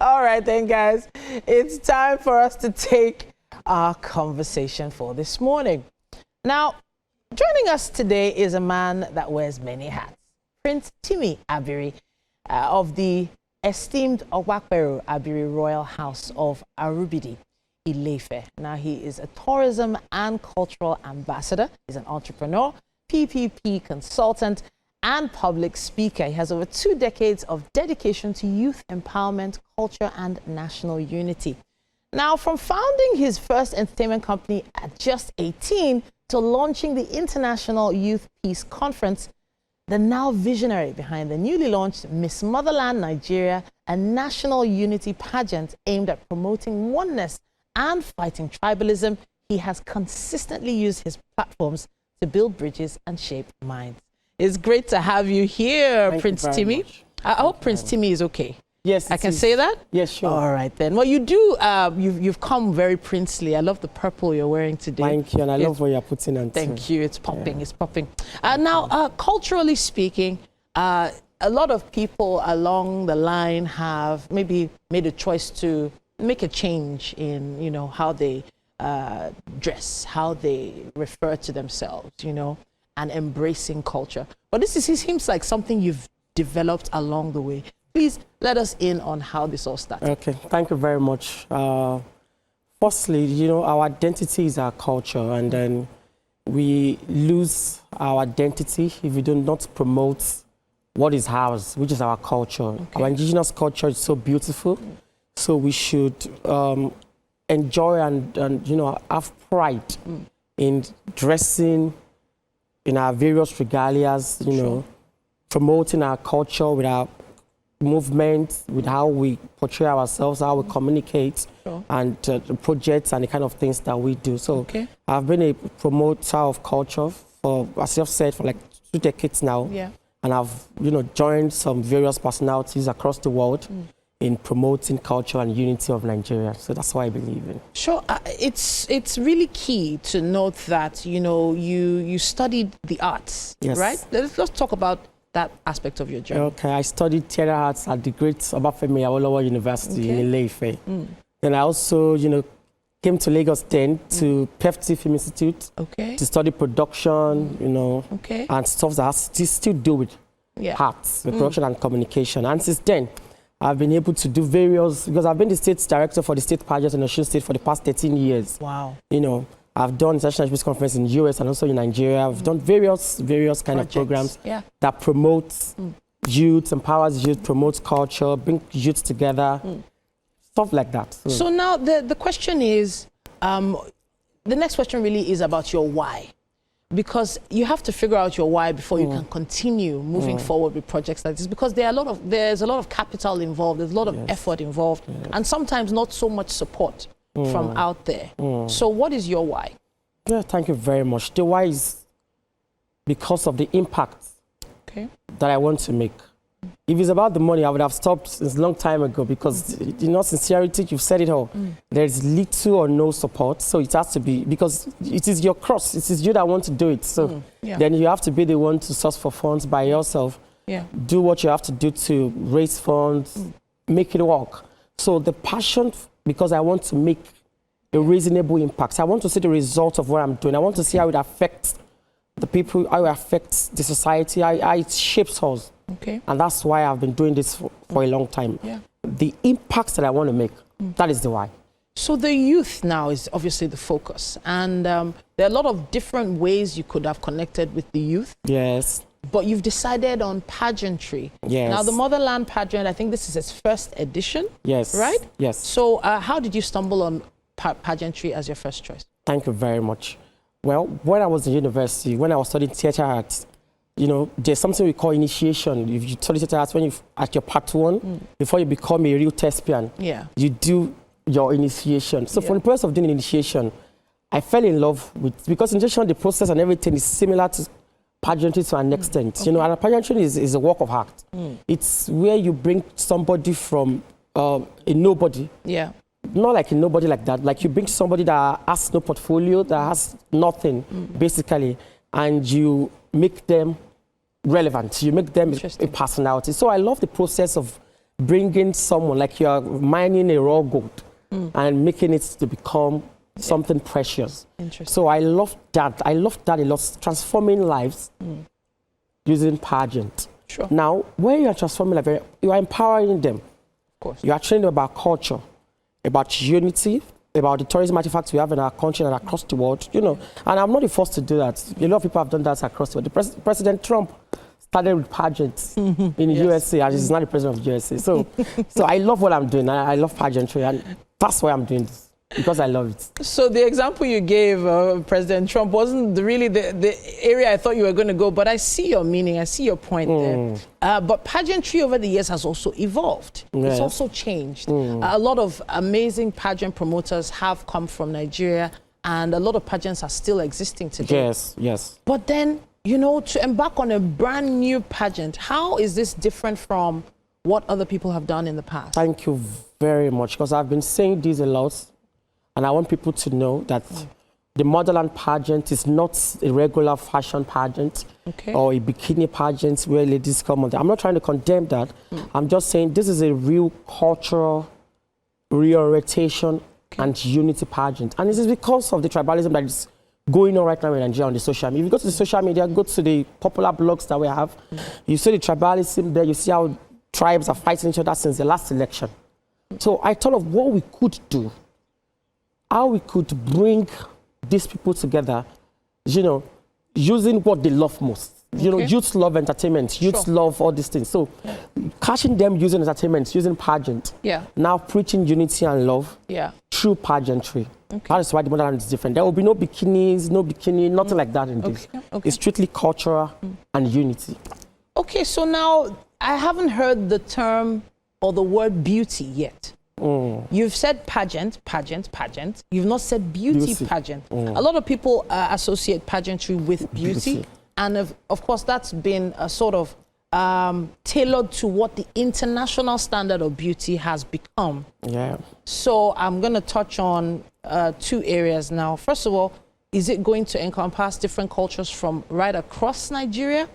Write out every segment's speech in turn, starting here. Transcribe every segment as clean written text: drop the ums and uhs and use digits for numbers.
All right then, guys. It's time for us to take our conversation for this morning. Now, joining us today is a man that wears many hats. Prince Timmy Abiri of the esteemed Ogbakperu Abiri Royal House of Arubidi, Ile-Ife. Now, he is a tourism and cultural ambassador. He's an entrepreneur, PPP consultant, and public speaker. He has over 2 decades of dedication to youth empowerment, culture, and national unity. Now, from founding his first entertainment company at just 18 to launching the International Youth Peace Conference, the now visionary behind the newly launched Miss Motherland Nigeria, a national unity pageant aimed at promoting oneness and fighting tribalism, he has consistently used his platforms to build bridges and shape minds. It's great to have you here, Prince Timmy. I hope Prince Timmy is okay. Yes, I can say that? Yes, sure. All right then. Well, you do. You've come very princely. I love the purple you're wearing today. Thank you, and I love what you're putting on. Thank you. It's popping. Yeah. It's popping. Now, culturally speaking, a lot of people along the line have maybe made a choice to make a change in, you know, how they dress, how they refer to themselves, you know, and embracing culture. But this seems like something you've developed along the way. Please let us in on how this all started. Okay, thank you very much. Firstly, you know, our identity is our culture, and then we lose our identity if we do not promote what is ours, which is our culture. Okay. Our indigenous culture is so beautiful, so we should enjoy and you know, have pride in dressing in our various regalias, you know, promoting our culture with our movement, with how we portray ourselves, how we communicate, and the projects and the kind of things that we do. So I've been a promoter of culture for, as you've said, for like 2 decades now. Yeah. And I've, you know, joined some various personalities across the world in promoting culture and unity of Nigeria. So that's what I believe in. Sure. It's really key to note that, you know, you studied the arts, right? Let's talk about that aspect of your journey. Okay, I studied theater arts at the great Obafemi Awolowo University in Ile-Ife. Then I also, you know, came to Lagos then to PEFT Film Institute to study production, you know, and stuff that has to still do with arts, with production and communication. And since then, I've been able to do various, because I've been the state director for the state pageant in Osun State for the past 13 years. Wow. You know, I've done international peace conference in the US and also in Nigeria. I've done various kind of programs that promote youth, empowers youth, promotes culture, bring youth together, stuff like that. So now the question is, the next question really is about your why. Because you have to figure out your why before you can continue moving forward with projects like this. Because there's a lot of capital involved, there's a lot of effort involved, and sometimes not so much support from out there. So what is your why? Yeah, thank you very much. The why is because of the impact that I want to make. If it's about the money, I would have stopped since a long time ago, because, you know, sincerity, you've said it all. There's little or no support, so it has to be, because it is your cross, it is you that want to do it. So then you have to be the one to source for funds by yourself. Do what you have to do to raise funds, make it work. So the passion, because I want to make a reasonable impact. I want to see the result of what I'm doing. I want to see how it affects the people, how it affects the society, how it shapes us. And that's why I've been doing this for a long time. The impact that I want to make, that is the why. So the youth now is obviously the focus. And there are a lot of different ways you could have connected with the youth. Yes. But you've decided on pageantry. Yes. Now, the Motherland pageant, I think this is its first edition. Yes. Right? Yes. So how did you stumble on pageantry as your first choice? Thank you very much. Well, when I was in university, when I was studying theater arts, you know, there's something we call initiation. If you study theater arts, when you at your part 1, before you become a real thespian, you do your initiation. So for the purpose of doing initiation, I fell in love with, because initiation, the process and everything is similar to pageantry to an extent. You know, and a pageantry is a work of art. It's where you bring somebody from a nobody. Not like a nobody like that. Like you bring somebody that has no portfolio, that has nothing, basically, and you make them relevant. You make them a personality. So I love the process of bringing someone, like you're mining a raw gold and making it to become something precious. Interesting. So I love that. I love that a lot, transforming lives using pageant. Sure. Now, when you are transforming life, you are empowering them. Of course. You are training them about culture, about unity, about the tourism artifacts we have in our country and across the world, you know. And I'm not the first to do that. A lot of people have done that across the world. President Trump started with pageants in the USA, and he's not the president of the USA. So, so I love what I'm doing. I love pageantry, and that's why I'm doing this, because I love it. So the example you gave, President Trump, wasn't really the area I thought you were going to go, but I see your meaning, I see your point there. But pageantry over the years has also evolved. Yes. It's also changed. A lot of amazing pageant promoters have come from Nigeria, and a lot of pageants are still existing today. Yes, yes. But then, you know, to embark on a brand new pageant, how is this different from what other people have done in the past? Thank you very much, because I've been saying this a lot, and I want people to know that the Motherland pageant is not a regular fashion pageant or a bikini pageant where ladies come on. I'm not trying to condemn that. I'm just saying this is a real cultural reorientation and unity pageant. And this is because of the tribalism that is going on right now in Nigeria on the social media. If you go to the social media, go to the popular blogs that we have, you see the tribalism there, you see how tribes are fighting each other since the last election. So I thought of what we could do, how we could bring these people together, you know, using what they love most. You know, youth love entertainment, youth love all these things. So catching them using entertainment, using pageant, now preaching unity and love through pageantry. That is why the Motherland is different. There will be no bikinis, no bikini, nothing like that in this. It's strictly cultural and unity. Okay, so now I haven't heard the term or the word beauty yet. You've said pageant. You've not said beauty pageant. A lot of people associate pageantry with beauty. And of course, that's been a sort of tailored to what the international standard of beauty has become. So I'm going to touch on two areas now. First of all, is it going to encompass different cultures from right across Nigeria?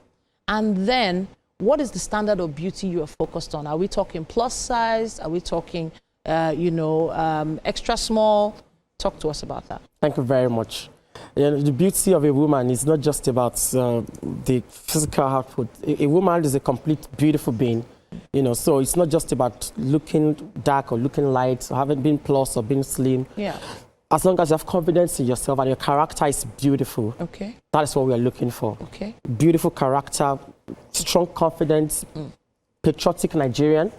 And then, what is the standard of beauty you are focused on? Are we talking plus size? Are we talking, extra small? Talk to us about that. Thank you very much. You know, the beauty of a woman is not just about the physical output. A woman is a complete, beautiful being. You know, so it's not just about looking dark or looking light, or having been plus or being slim. As long as you have confidence in yourself and your character is beautiful, that is what we are looking for. Beautiful character, strong confidence, patriotic Nigerian.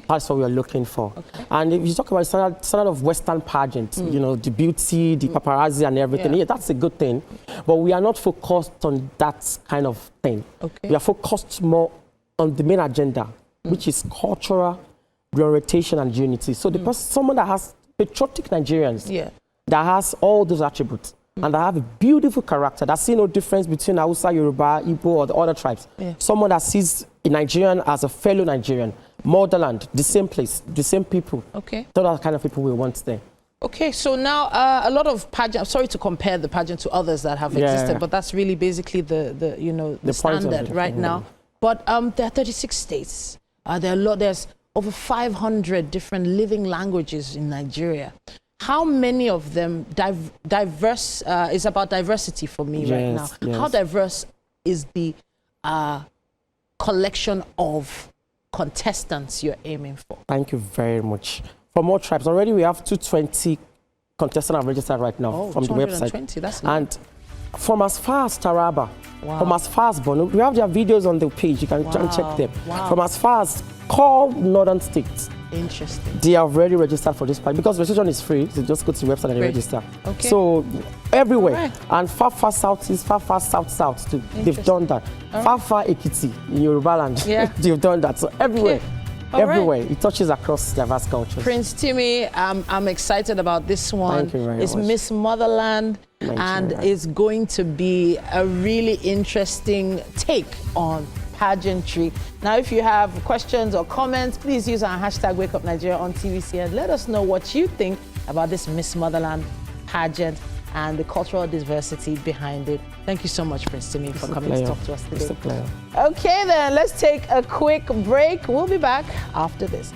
That's what we are looking for. And if you talk about standard of Western pageant, you know, the beauty, the paparazzi and everything, that's a good thing. But we are not focused on that kind of thing. We are focused more on the main agenda, which is cultural reorientation and unity. So the person, someone that has patriotic Nigerians, that has all those attributes, and that have a beautiful character, that see no difference between Hausa, Yoruba, Igbo, or the other tribes. Someone that sees a Nigerian as a fellow Nigerian, motherland, the same place, the same people. Those are the kind of people we want there. So now a lot of pageant. I'm sorry to compare the pageant to others that have existed, but that's really basically the standard right now. But there are 36 states. There's over 500 different living languages in Nigeria. How many of them diverse is about diversity for me right now? How diverse is the collection of contestants you're aiming for? Thank you very much. For more tribes, already we have 220 contestants are registered right now from the website. That's and from as far as Taraba, from as far as Bono, we have their videos on the page. You can check them. From as far as core northern states. Interesting. They are already registered for this part because registration is free. So just go to the website and register. So everywhere and far southeast, far south too. They've done that. Far Ekiti in Yoruba land. They've done that. So everywhere. Everywhere. It touches across diverse cultures. Prince Timmy, I'm excited about this one. Thank you very much. Miss Motherland and it's going to be a really interesting take on pageantry. Now, if you have questions or comments, please use our hashtag WakeUpNigeria on TVC and let us know what you think about this Miss Motherland pageant. and the cultural diversity behind it. Thank you so much, Prince Timmy, for coming to talk to us today. It's a pleasure. Okay, then let's take a quick break. We'll be back after this.